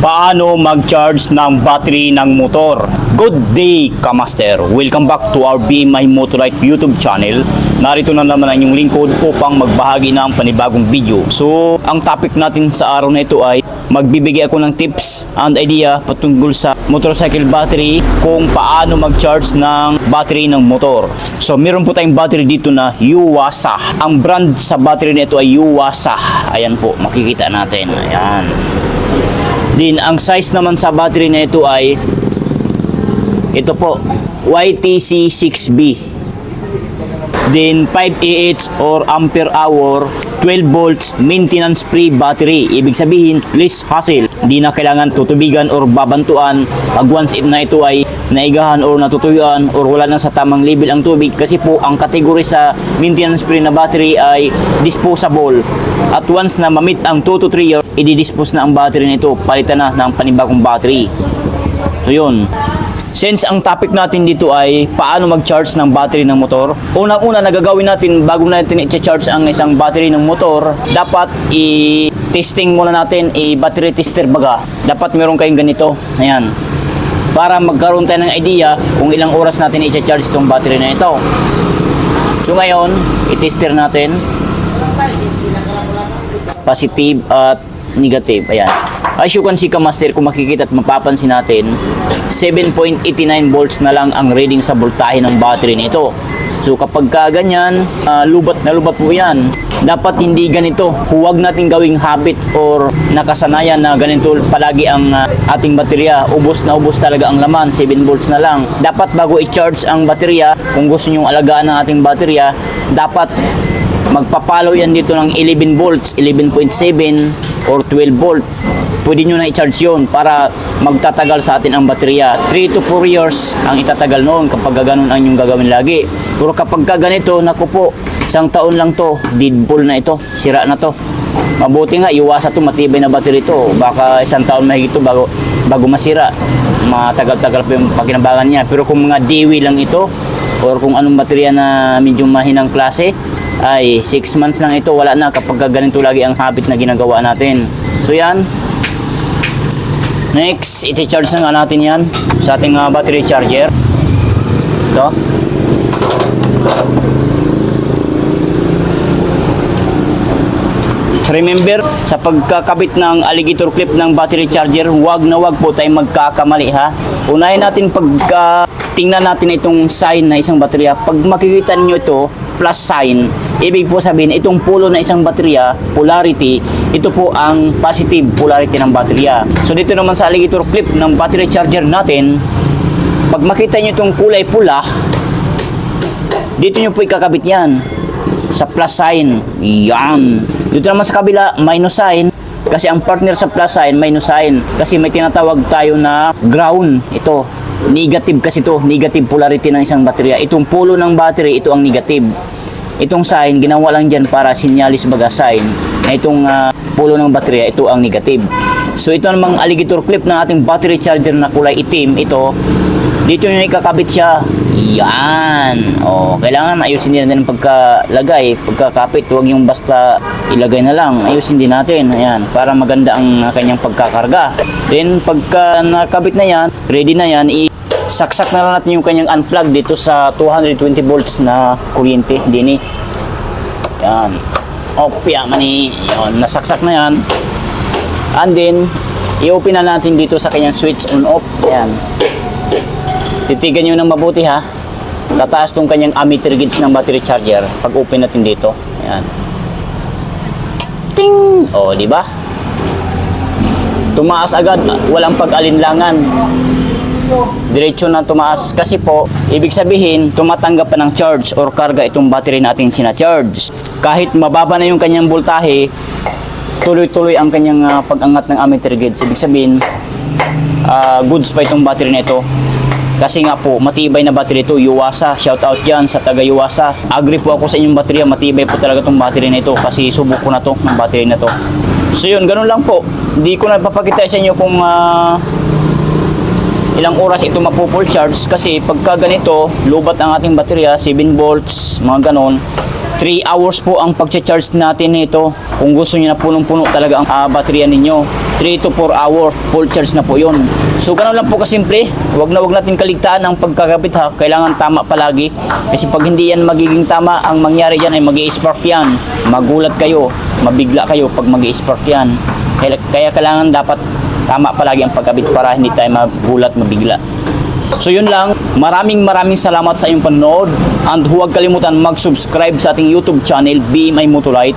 Paano mag-charge ng battery ng motor? Good day, Kamaster! Welcome back to our BMI Motorite YouTube channel. Narito na naman ang inyong lingkod upang magbahagi ng panibagong video. So, ang topic natin sa araw na ito ay magbibigay ako ng tips and idea patungkol sa motorcycle battery kung paano mag-charge ng battery ng motor. So, meron po tayong battery dito na Yuasa. Ang brand sa battery na ito ay Yuasa. Ayan po, makikita natin. Ayan. Din, ang size naman sa battery na ito ay ito po, YTC 6B. Then 5 Ah or ampere hour, 12 volts, maintenance free battery. Ibig sabihin, less hassle. Hindi na kailangan tutubigan or babantuan pag once na ito ay naigahan or natutuyuan or wala na sa tamang level ang tubig. Kasi po, ang kategory sa maintenance free na battery ay disposable. At once na mamit ang 2 to 3 years, i-dispose na ang battery nito. Palitan na ng panibagong battery. So yun. Since ang topic natin dito ay paano mag-charge ng battery ng motor, unang-una na gagawin natin bago natin i-charge ang isang battery ng motor, dapat i-testing muna natin, i-battery tester baga. Dapat meron kayong ganito. Ayan. Para magkaroon tayo ng idea kung ilang oras natin i-charge itong battery na ito. So ngayon, i-tester natin. Positive at negative. Ayan. As you can see, Kamaster, kung makikita at mapapansin natin, 7.89 volts na lang ang reading sa voltahe ng battery nito. So kapag ganyan, lubat na lubat po yan. Dapat hindi ganito. Huwag natin gawing habit or nakasanayan na ganito palagi ang ating baterya. Ubos na ubos talaga ang laman, 7 volts na lang. Dapat bago i-charge ang baterya, kung gusto nyong alagaan ng ating baterya, dapat magpapalo yan dito ng 11 volts, 11.7 or 12 volt. Pwede nyo na i-charge yun para magtatagal sa atin ang baterya. 3 to 4 years ang itatagal noon kapag ganun ang inyong gagawin lagi. Pero kapag ganito, naku po, isang taon lang to, deadbolt na ito, sira na to. Mabuti nga, iwasa to, matibay na battery to. Baka isang taon mahigit to bago masira. Matagal-tagal pa yung pakinabangan niya. Pero kung mga DW lang ito, or kung anong baterya na medyo mahinang klase, ay 6 months lang ito, wala na kapag ganito lagi ang habit na ginagawa natin. So yan. Next, iti-charge na nga natin yan sa ating battery charger. Ito. Remember, sa pagkakabit ng alligator clip ng battery charger, huwag na huwag po tayong magkakamali ha. Unahin natin tingnan natin itong sign na isang baterya. Pag makikita niyo ito, plus sign, ibig po sabihin, itong pulo na isang baterya, polarity, ito po ang positive polarity ng baterya. So dito naman sa alligator clip ng battery charger natin, pag makita nyo itong kulay pula, dito nyo po ikakabit yan sa plus sign. Yan. Dito naman sa kabila, minus sign. Kasi ang partner sa plus sign, minus sign. Kasi may tinatawag tayo na ground. Ito, negative kasi ito, negative polarity ng isang baterya. Itong pulo ng battery, ito ang negative. Itong sign, ginawa lang dyan para sinyalis baga sign na itong pulo ng baterya, ito ang negative. So ito namang alligator clip ng ating battery charger na kulay itim, ito, dito nyo ikakabit siya. Yan. O, kailangan ayusin din natin ang pagkalagay, pagkakapit. Huwag yung basta ilagay na lang. Ayusin din natin. Ayan, para maganda ang kanyang pagkakarga. Then, pagka nakabit na yan, ready na yan, saksak na lang natin yung kanyang unplug dito sa 220 volts na kuryente. Dini. Yan. Opya mani. Yan, nasaksak na yan. And then, i-open na natin dito sa kanyang switch on-off. Yan. Titigan nyo ng mabuti ha. Tataas tong kanyang ammeter gauge ng battery charger pag open natin dito. Ayan. Ting! O, di ba? Tumaas agad, walang pag-alinlangan. Diretso na tumaas kasi po, ibig sabihin, tumatanggap pa ng charge or karga itong battery natin sina-charge. Kahit mababa na yung kanyang voltahe, tuloy-tuloy ang kanyang pag-angat ng ammeter gauge. Ibig sabihin, goods pa itong battery na ito. Kasi nga po, matibay na battery ito. Yuasa, shout out dyan sa taga Yuasa. Agree po ako sa inyong baterya, matibay po talaga itong battery na ito. Kasi subok ko na to ng battery na to. So yun, ganun lang po. Hindi ko na papakita sa inyo kung ilang oras ito mapo-full charge. Kasi pagka ganito, lubat ang ating baterya, 7 volts, mga ganun. 3 3 hours po ang pag-charge natin nito. Kung gusto niyo na punong-puno talaga ang baterya ninyo, 3 to 4 hours full charge na po yun. So ganun lang po kasimple. Wag natin kaligtaan ang pagkakabit ha. Kailangan tama palagi. Kasi pag hindi yan magiging tama, ang mangyari dyan ay mag-i-spark yan. Magulat kayo, mabigla kayo pag mag-i-spark yan. Kaya kailangan dapat tama palagi ang pagkabit para hindi tayo magulat, mabigla. So yun lang, maraming salamat sa iyong panonood and huwag kalimutan mag-subscribe sa ating YouTube channel, BMI Motolite.